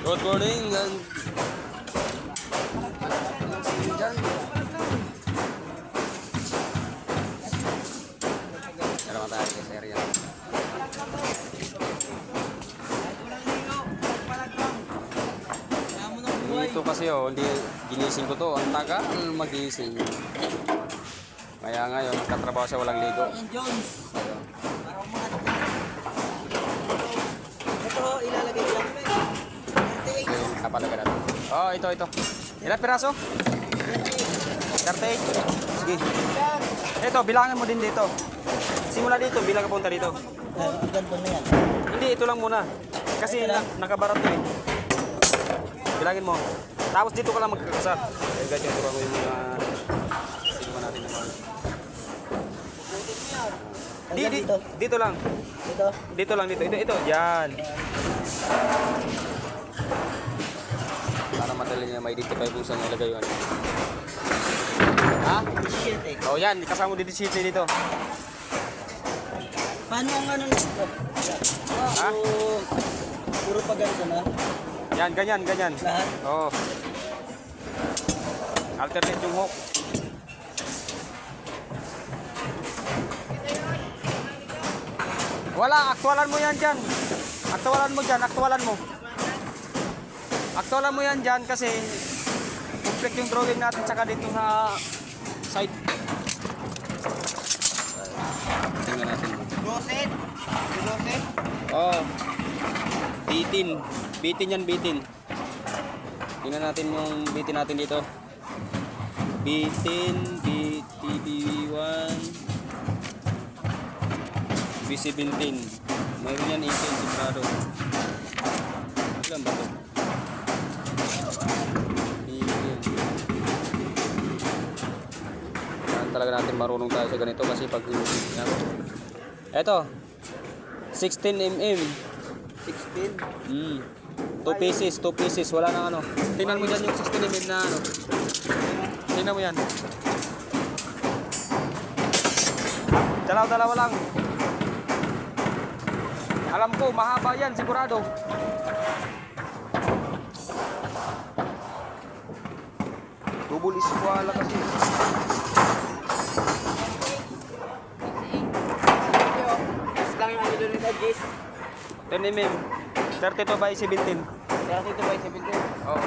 Good morning and pero mataas sa area. Dito kasi hindi ginising ko to. Ang tagal magising. Kaya ngayon nagtatrabaho siya walang ligo. Ito ilalagay ko lang. Kapalaga natin. Oh, ito. Ilang piraso? 38. Sige. Ito, bilangin mo din dito. Simula dito, bilang ka punta dito. Ang ganito na yan. Hindi, ito lang muna. Kasi nakabarat to eh. Bilangin mo. Tapos dito ka lang magkakasa. Eh, ganyan, turuan ko yung mga sinima natin naman. Dito lang. Dito. Dito lang, dito. Ito, yan. Para madali niya ma-identify kung saan nilagay yun. Ha? Shit eh. Oh, yan. Kasama mo dito dito. Paano ang ano nito? Ha? Puro pa ganito na. Yan, ganyan. Lahat? Oo. Alternate yung hook. Wala, aktualan mo yan dyan. Aktualan mo yan dyan kasi complete yung drawing natin tsaka dito sa side. Tingnan natin. Roset? Oh. Bitin yan. Tingnan natin yung bitin natin dito. Bitin, BTB1, B17. Mayroon yan 18 sigurado. Ilan ba ito? Talaga natin marunong tayo sa ganito kasi pag eto 16 mm 2 pieces wala nang ano. Tingnan mo dyan yung 16 mm na ano. Tingnan mo yan. Dalawa lang. Alam ko mahaba yan sigurado. Double iskwala kasi. Lang yung ano doon nito, Jis. 10 mm 32 by 17. 32 by 17. Oh.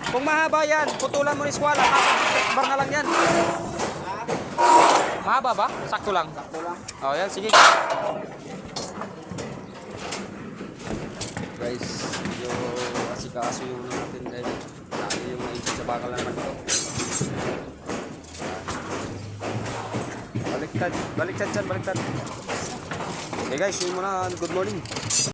Kung mahaba yan, putulan mo ni Squala, bar na lang yan. Mahaba ba? Sakto lang. Oh, yan, sige. Guys, medyo asikaso yung natin dahil dahil yung naisip sa bakal naman ito. Baliktad. Okay guys, yun muna. Good morning.